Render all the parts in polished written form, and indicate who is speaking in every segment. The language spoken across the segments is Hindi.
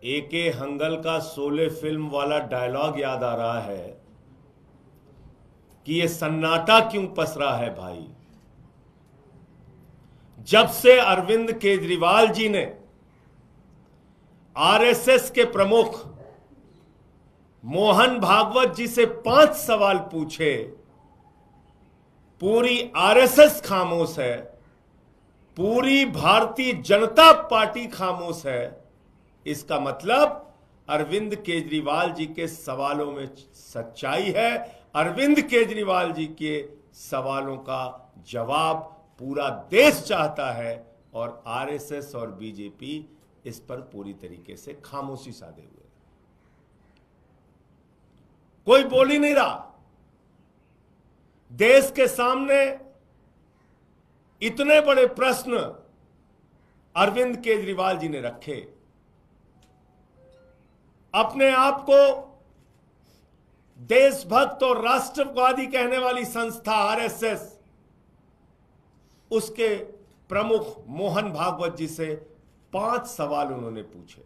Speaker 1: एके हंगल का शोले फिल्म वाला डायलॉग याद आ रहा है कि ये सन्नाटा क्यों पसरा है भाई। जब से अरविंद केजरीवाल जी ने आरएसएस के प्रमुख मोहन भागवत जी से 5 सवाल पूछे, पूरी आरएसएस खामोश है, पूरी भारतीय जनता पार्टी खामोश है। इसका मतलब अरविंद केजरीवाल जी के सवालों में सच्चाई है। अरविंद केजरीवाल जी के सवालों का जवाब पूरा देश चाहता है और आरएसएस और बीजेपी इस पर पूरी तरीके से खामोशी साधे हुए। कोई बोल ही नहीं रहा। देश के सामने इतने बड़े प्रश्न अरविंद केजरीवाल जी ने रखे। अपने आप को देशभक्त और राष्ट्रवादी कहने वाली संस्था आरएसएस, उसके प्रमुख मोहन भागवत जी से 5 सवाल उन्होंने पूछे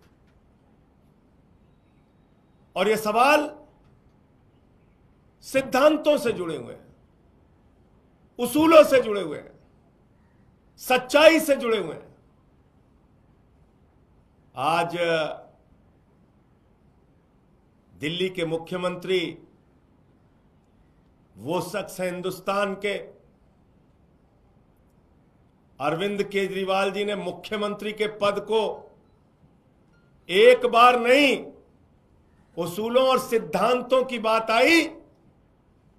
Speaker 1: और ये सवाल सिद्धांतों से जुड़े हुए हैं, उसूलों से जुड़े हुए हैं, सच्चाई से जुड़े हुए हैं। आज दिल्ली के मुख्यमंत्री वो शख्स है हिंदुस्तान के, अरविंद केजरीवाल जी ने मुख्यमंत्री के पद को एक बार नहीं, उसूलों और सिद्धांतों की बात आई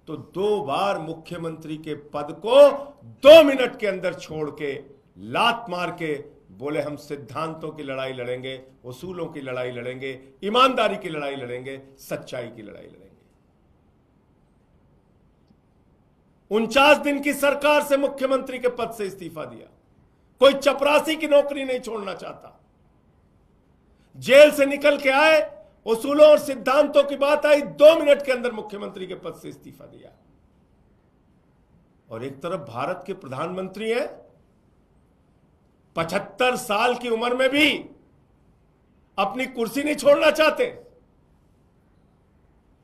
Speaker 1: तो 2 बार मुख्यमंत्री के पद को 2 मिनट के अंदर छोड़ के लात मार के बोले हम सिद्धांतों की लड़ाई लड़ेंगे, उसूलों की लड़ाई लड़ेंगे, ईमानदारी की लड़ाई लड़ेंगे, सच्चाई की लड़ाई लड़ेंगे। 49 दिन की सरकार से मुख्यमंत्री के पद से इस्तीफा दिया। कोई चपरासी की नौकरी नहीं छोड़ना चाहता। जेल से निकल के आए, उसूलों और सिद्धांतों की बात आई, 2 मिनट के अंदर मुख्यमंत्री के पद से इस्तीफा दिया। और एक तरफ भारत के प्रधानमंत्री हैं, 75 साल की उम्र में भी अपनी कुर्सी नहीं छोड़ना चाहते।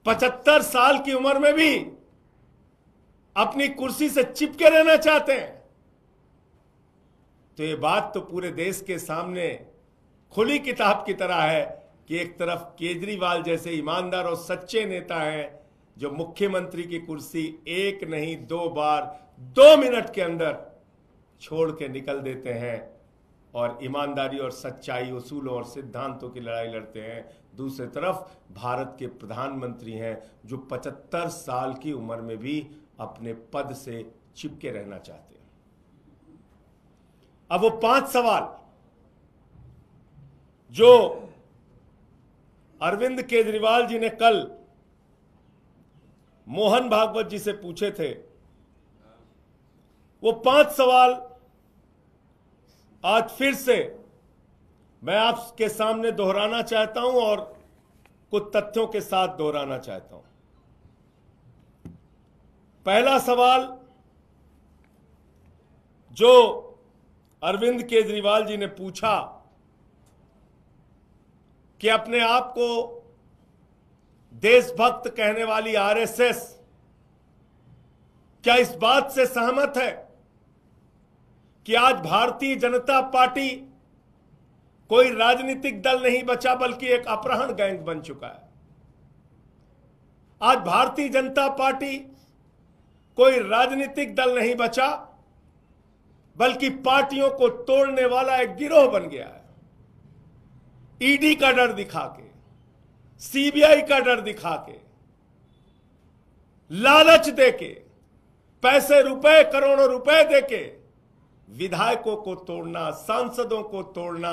Speaker 1: 75 साल की उम्र में भी अपनी कुर्सी से चिपके रहना चाहते हैं। तो ये बात तो पूरे देश के सामने खुली किताब की तरह है कि एक तरफ केजरीवाल जैसे ईमानदार और सच्चे नेता हैं जो मुख्यमंत्री की कुर्सी 1 नहीं 2 बार 2 मिनट के अंदर छोड़ के निकल देते हैं और ईमानदारी और सच्चाई, उसूलों और सिद्धांतों की लड़ाई लड़ते हैं। दूसरी तरफ भारत के प्रधानमंत्री हैं जो 75 साल की उम्र में भी अपने पद से चिपके रहना चाहते हैं। अब वो 5 सवाल जो अरविंद केजरीवाल जी ने कल मोहन भागवत जी से पूछे थे, वो 5 सवाल आज फिर से मैं आपके सामने दोहराना चाहता हूं और कुछ तथ्यों के साथ दोहराना चाहता हूं। पहला सवाल जो अरविंद केजरीवाल जी ने पूछा कि अपने आप को देशभक्त कहने वाली आरएसएस क्या इस बात से सहमत है कि आज भारतीय जनता पार्टी कोई राजनीतिक दल नहीं बचा बल्कि एक अपहरण गैंग बन चुका है। आज भारतीय जनता पार्टी कोई राजनीतिक दल नहीं बचा बल्कि पार्टियों को तोड़ने वाला एक गिरोह बन गया है। ईडी का डर दिखा के, सीबीआई का डर दिखा के, लालच देके, पैसे रुपए करोड़ों रुपए देके विधायकों को तोड़ना, सांसदों को तोड़ना,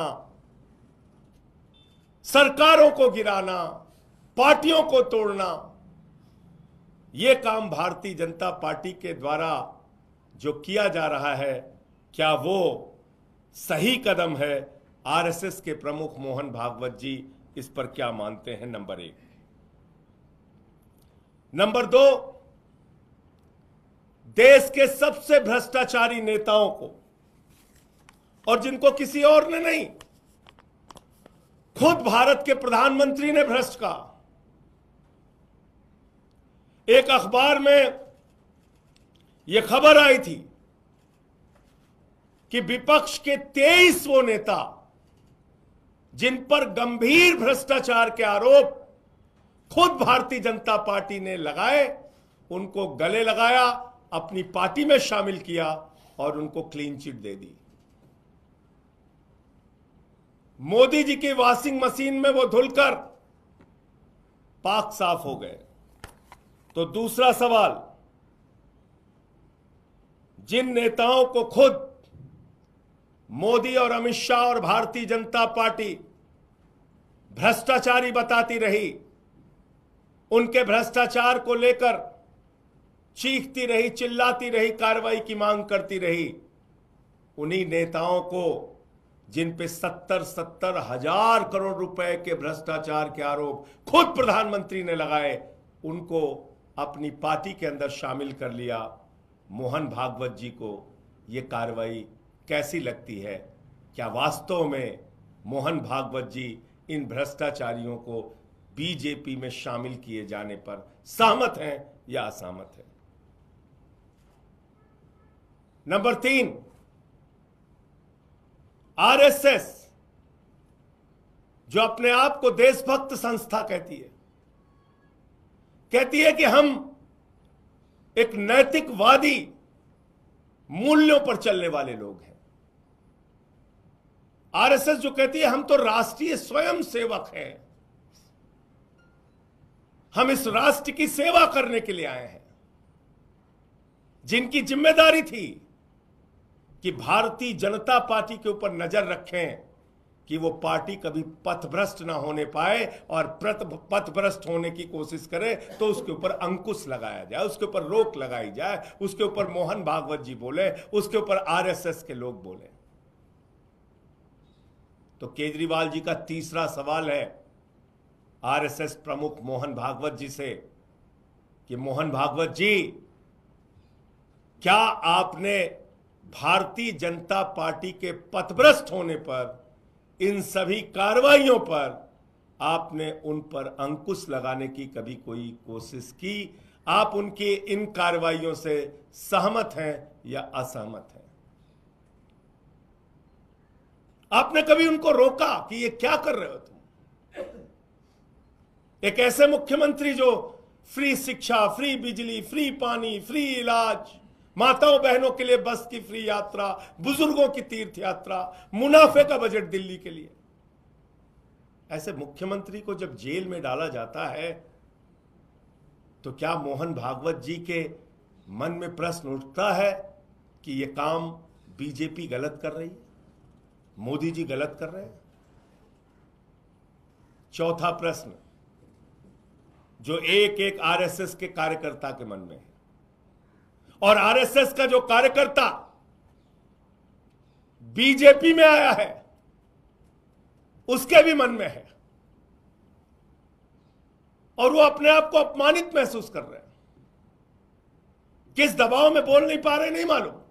Speaker 1: सरकारों को गिराना, पार्टियों को तोड़ना, यह काम भारतीय जनता पार्टी के द्वारा जो किया जा रहा है, क्या वो सही कदम है? आरएसएस के प्रमुख मोहन भागवत जी इस पर क्या मानते हैं? नंबर 1। नंबर 2, देश के सबसे भ्रष्टाचारी नेताओं को, और जिनको किसी और ने नहीं खुद भारत के प्रधानमंत्री ने भ्रष्ट कहा। एक अखबार में यह खबर आई थी कि विपक्ष के 23 वो नेता जिन पर गंभीर भ्रष्टाचार के आरोप खुद भारतीय जनता पार्टी ने लगाए, उनको गले लगाया, अपनी पार्टी में शामिल किया और उनको क्लीन चिट दे दी। मोदी जी की वॉशिंग मशीन में वो धुलकर पाक साफ हो गए। तो दूसरा सवाल, जिन नेताओं को खुद मोदी और अमित शाह और भारतीय जनता पार्टी भ्रष्टाचारी बताती रही, उनके भ्रष्टाचार को लेकर चीखती रही, चिल्लाती रही, कार्रवाई की मांग करती रही, उन्हीं नेताओं को जिन पे 70 हजार करोड़ रुपए के भ्रष्टाचार के आरोप खुद प्रधानमंत्री ने लगाए, उनको अपनी पार्टी के अंदर शामिल कर लिया। मोहन भागवत जी को यह कार्रवाई कैसी लगती है? क्या वास्तव में मोहन भागवत जी इन भ्रष्टाचारियों को बीजेपी में शामिल किए जाने पर सहमत हैं या असहमत हैं? नंबर 3, आरएसएस जो अपने आप को देशभक्त संस्था कहती है कि हम एक नैतिकवादी मूल्यों पर चलने वाले लोग हैं। आरएसएस जो कहती है हम तो राष्ट्रीय स्वयं सेवक हैं, हम इस राष्ट्र की सेवा करने के लिए आए हैं, जिनकी जिम्मेदारी थी कि भारतीय जनता पार्टी के ऊपर नजर रखें कि वो पार्टी कभी पथभ्रष्ट ना होने पाए, और पथभ्रष्ट होने की कोशिश करे तो उसके ऊपर अंकुश लगाया जाए, उसके ऊपर रोक लगाई जाए, उसके ऊपर मोहन भागवत जी बोले, उसके ऊपर आरएसएस के लोग बोले। तो केजरीवाल जी का तीसरा सवाल है आरएसएस प्रमुख मोहन भागवत जी से कि मोहन भागवत जी, क्या आपने भारतीय जनता पार्टी के पथभ्रष्ट होने पर, इन सभी कार्रवाइयों पर आपने उन पर अंकुश लगाने की कभी कोई कोशिश की? आप उनकी इन कार्रवाइयों से सहमत हैं या असहमत हैं? आपने कभी उनको रोका कि ये क्या कर रहे हो तुम? एक ऐसे मुख्यमंत्री जो फ्री शिक्षा, फ्री बिजली, फ्री पानी, फ्री इलाज, माताओं बहनों के लिए बस की फ्री यात्रा, बुजुर्गों की तीर्थ यात्रा, मुनाफे का बजट दिल्ली के लिए, ऐसे मुख्यमंत्री को जब जेल में डाला जाता है तो क्या मोहन भागवत जी के मन में प्रश्न उठता है कि यह काम बीजेपी गलत कर रही है, मोदी जी गलत कर रहे हैं? चौथा प्रश्न जो एक एक आरएसएस के कार्यकर्ता के मन में है, और आरएसएस का जो कार्यकर्ता बीजेपी में आया है उसके भी मन में है, और वो अपने आप को अपमानित महसूस कर रहे हैं। किस दबाव में बोल नहीं पा रहे नहीं मालूम,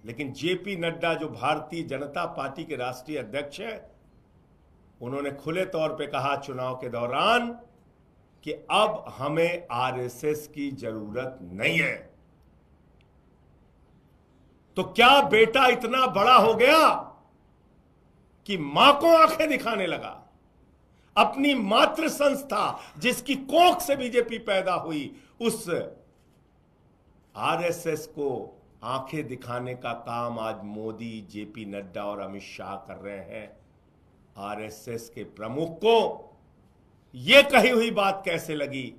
Speaker 1: लेकिन जेपी नड्डा जो भारतीय जनता पार्टी के राष्ट्रीय अध्यक्ष हैं, उन्होंने खुले तौर पे कहा चुनाव के दौरान कि अब हमें आरएसएस की जरूरत नहीं है। तो क्या बेटा इतना बड़ा हो गया कि मां को आंखें दिखाने लगा? अपनी मातृ संस्था जिसकी कोख से बीजेपी पैदा हुई, उस आरएसएस को आंखें दिखाने का काम आज मोदी, जेपी नड्डा और अमित शाह कर रहे हैं। आरएसएस के प्रमुख को यह कही हुई बात कैसे लगी?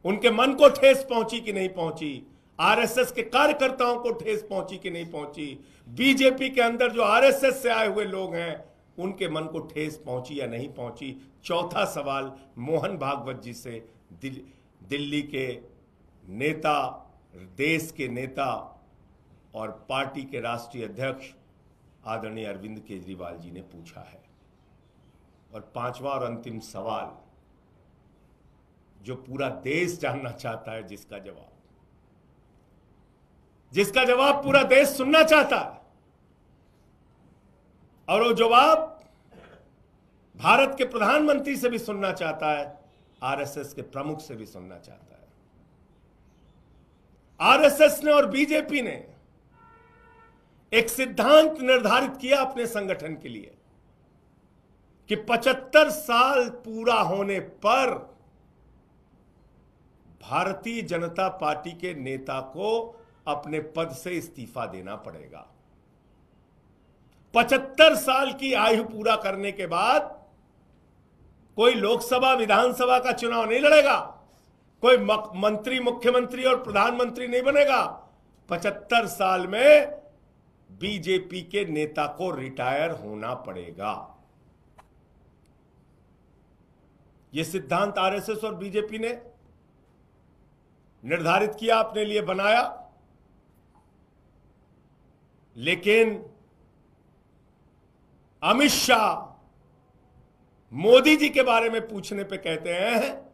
Speaker 1: उनके मन को ठेस पहुंची कि नहीं पहुंची? आरएसएस के कार्यकर्ताओं को ठेस पहुंची कि नहीं पहुंची? बीजेपी के अंदर जो आरएसएस से आए हुए लोग हैं उनके मन को ठेस पहुंची या नहीं पहुंची? चौथा सवाल मोहन भागवत जी से दिल्ली के नेता, देश के नेता और पार्टी के राष्ट्रीय अध्यक्ष आदरणीय अरविंद केजरीवाल जी ने पूछा है। और पांचवा और अंतिम सवाल जो पूरा देश जानना चाहता है, जिसका जवाब पूरा देश सुनना चाहता है, और वो जवाब भारत के प्रधानमंत्री से भी सुनना चाहता है, आरएसएस के प्रमुख से भी सुनना चाहता है। आरएसएस ने और बीजेपी ने एक सिद्धांत निर्धारित किया अपने संगठन के लिए कि 75 साल पूरा होने पर भारतीय जनता पार्टी के नेता को अपने पद से इस्तीफा देना पड़ेगा। 75 साल की आयु पूरा करने के बाद कोई लोकसभा विधानसभा का चुनाव नहीं लड़ेगा, कोई मंत्री, मुख्यमंत्री और प्रधानमंत्री नहीं बनेगा। 75 साल में बीजेपी के नेता को रिटायर होना पड़ेगा। यह सिद्धांत आरएसएस और बीजेपी ने निर्धारित किया, अपने लिए बनाया। लेकिन अमित शाह मोदी जी के बारे में पूछने पे कहते हैं,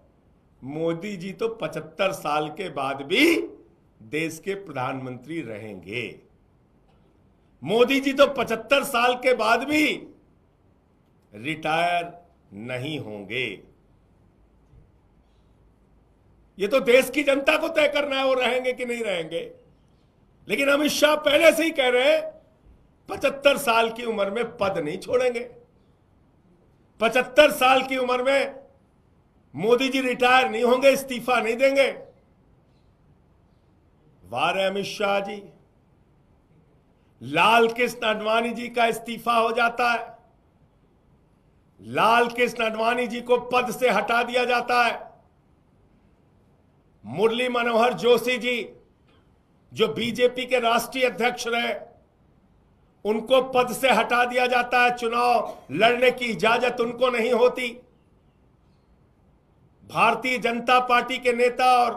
Speaker 1: मोदी जी तो 75 साल के बाद भी देश के प्रधानमंत्री रहेंगे। मोदी जी तो 75 साल के बाद भी रिटायर नहीं होंगे। ये तो देश की जनता को तय करना है वो रहेंगे कि नहीं रहेंगे। लेकिन अमित शाह पहले से ही कह रहे हैं 75 साल की उम्र में पद नहीं छोड़ेंगे। 75 साल की उम्र में मोदी जी रिटायर नहीं होंगे, इस्तीफा नहीं देंगे। वाह अमित शाह जी, लाल कृष्ण आडवाणी जी का इस्तीफा हो जाता है, लाल कृष्ण आडवाणी जी को पद से हटा दिया जाता है। मुरली मनोहर जोशी जी जो बीजेपी के राष्ट्रीय अध्यक्ष रहे, उनको पद से हटा दिया जाता है, चुनाव लड़ने की इजाजत उनको नहीं होती। भारतीय जनता पार्टी के नेता और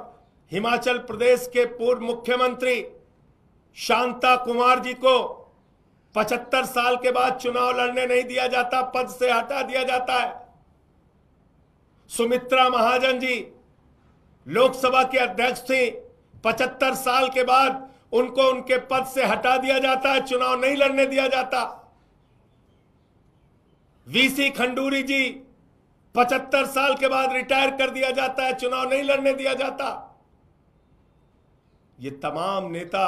Speaker 1: हिमाचल प्रदेश के पूर्व मुख्यमंत्री शांता कुमार जी को 75 साल के बाद चुनाव लड़ने नहीं दिया जाता, पद से हटा दिया जाता है। सुमित्रा महाजन जी लोकसभा के अध्यक्ष थी, 75 साल के बाद उनको उनके पद से हटा दिया जाता है, चुनाव नहीं लड़ने दिया जाता। वीसी खंडूरी जी 75 साल के बाद रिटायर कर दिया जाता है, चुनाव नहीं लड़ने दिया जाता। ये तमाम नेता,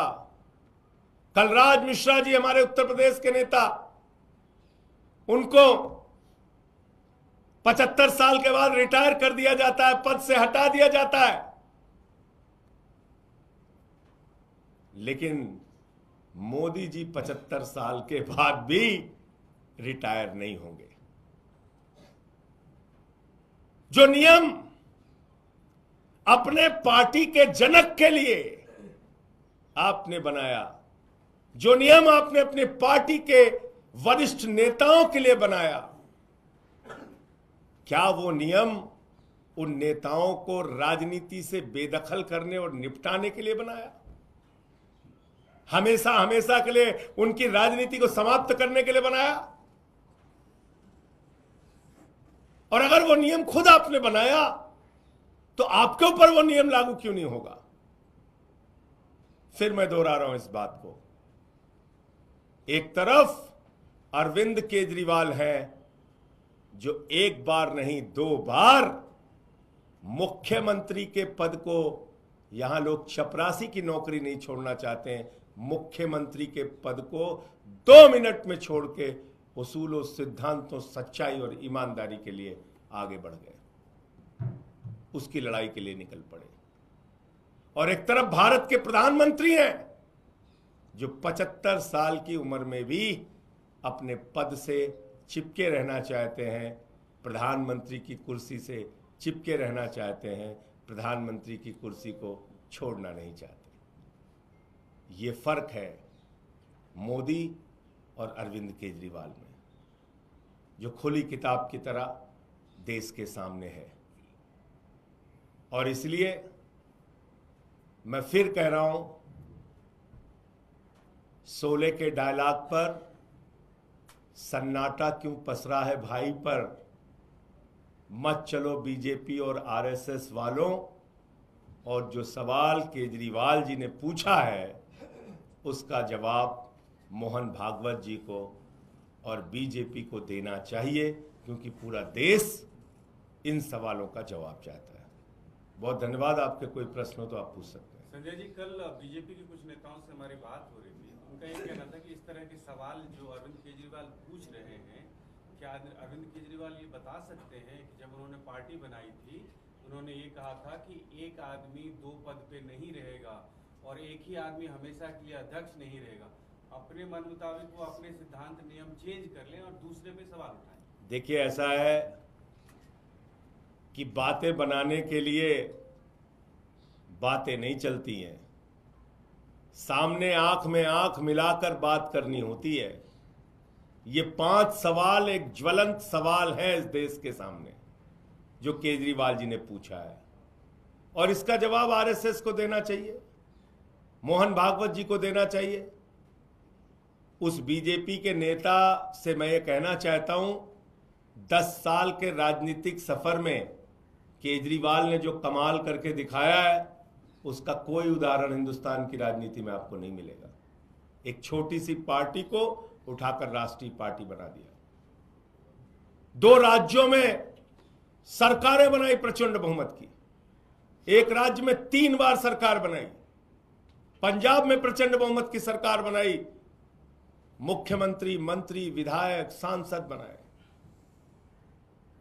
Speaker 1: कलराज मिश्रा जी हमारे उत्तर प्रदेश के नेता, उनको 75 साल के बाद रिटायर कर दिया जाता है, पद से हटा दिया जाता है। लेकिन मोदी जी 75 साल के बाद भी रिटायर नहीं होंगे। जो नियम अपने पार्टी के जनक के लिए आपने बनाया, जो नियम आपने अपने पार्टी के वरिष्ठ नेताओं के लिए बनाया, क्या वो नियम उन नेताओं को राजनीति से बेदखल करने और निपटाने के लिए बनाया? हमेशा हमेशा के लिए उनकी राजनीति को समाप्त करने के लिए बनाया? और अगर वो नियम खुद आपने बनाया तो आपके ऊपर वो नियम लागू क्यों नहीं होगा? फिर मैं दोहरा रहा हूं इस बात को। एक तरफ अरविंद केजरीवाल है जो एक बार नहीं 2 बार मुख्यमंत्री के पद को, यहां लोग चपरासी की नौकरी नहीं छोड़ना चाहते हैं, मुख्यमंत्री के पद को 2 मिनट में छोड़ के उसूलों, सिद्धांतों, सच्चाई और ईमानदारी के लिए आगे बढ़ गए, उसकी लड़ाई के लिए निकल पड़े। और एक तरफ भारत के प्रधानमंत्री हैं जो 75 साल की उम्र में भी अपने पद से चिपके रहना चाहते हैं, प्रधानमंत्री की कुर्सी से चिपके रहना चाहते हैं, प्रधानमंत्री की कुर्सी को छोड़ना नहीं चाहते। ये फर्क है मोदी और अरविंद केजरीवाल में, जो खुली किताब की तरह देश के सामने है। और इसलिए मैं फिर कह रहा हूं, शोले के डायलॉग पर सन्नाटा क्यों पसरा है भाई पर, मत चलो बीजेपी और आरएसएस वालों। और जो सवाल केजरीवाल जी ने पूछा है उसका जवाब मोहन भागवत जी को और बीजेपी को देना चाहिए, क्योंकि पूरा देश इन सवालों का जवाब चाहता है। बहुत धन्यवाद। आपके कोई प्रश्न हो तो आप पूछ सकते हैं।
Speaker 2: संजय जी, कल बीजेपी के कुछ नेताओं से हमारी बात हो रही थी, उनका ये कहना था कि इस तरह के सवाल जो अरविंद केजरीवाल पूछ रहे हैं, क्या अरविंद केजरीवाल ये बता सकते हैं कि जब उन्होंने पार्टी बनाई थी उन्होंने ये कहा था कि एक आदमी 2 पद पे नहीं रहेगा और एक ही आदमी हमेशा के लिए अध्यक्ष नहीं रहेगा। अपने मन मुताबिक वो अपने सिद्धांत नियम चेंज कर लें और दूसरे पे सवाल उठाएं।
Speaker 1: देखिए, ऐसा है कि बातें बनाने के लिए बातें नहीं चलती हैं, सामने आंख में आंख मिलाकर बात करनी होती है। ये 5 सवाल एक ज्वलंत सवाल है इस देश के सामने जो केजरीवाल जी ने पूछा है, और इसका जवाब आरएसएस को देना चाहिए, मोहन भागवत जी को देना चाहिए। उस बीजेपी के नेता से मैं ये कहना चाहता हूं, 10 साल के राजनीतिक सफर में केजरीवाल ने जो कमाल करके दिखाया है उसका कोई उदाहरण हिंदुस्तान की राजनीति में आपको नहीं मिलेगा। एक छोटी सी पार्टी को उठाकर राष्ट्रीय पार्टी बना दिया, 2 राज्यों में सरकारें बनाई प्रचंड बहुमत की, एक राज्य में 3 बार सरकार बनाई, पंजाब में प्रचंड बहुमत की सरकार बनाई, मुख्यमंत्री, मंत्री, विधायक, सांसद बनाए।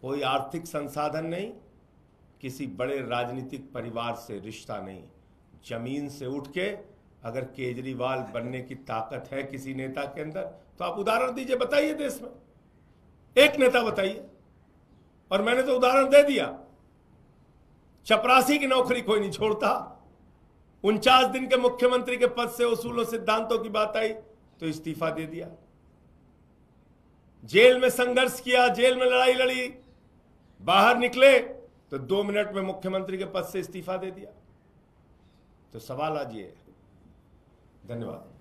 Speaker 1: कोई आर्थिक संसाधन नहीं, किसी बड़े राजनीतिक परिवार से रिश्ता नहीं, जमीन से उठ के अगर केजरीवाल बनने की ताकत है किसी नेता के अंदर तो आप उदाहरण दीजिए, बताइए देश में एक नेता बताइए। और मैंने तो उदाहरण दे दिया, चपरासी की नौकरी कोई नहीं छोड़ता। 49 दिन के मुख्यमंत्री के पद से उसूलों सिद्धांतों की बात आई तो इस्तीफा दे दिया। जेल में संघर्ष किया, जेल में लड़ाई लड़ी, बाहर निकले तो 2 मिनट में मुख्यमंत्री के पद से इस्तीफा दे दिया। तो सवाल आज ये है। धन्यवाद।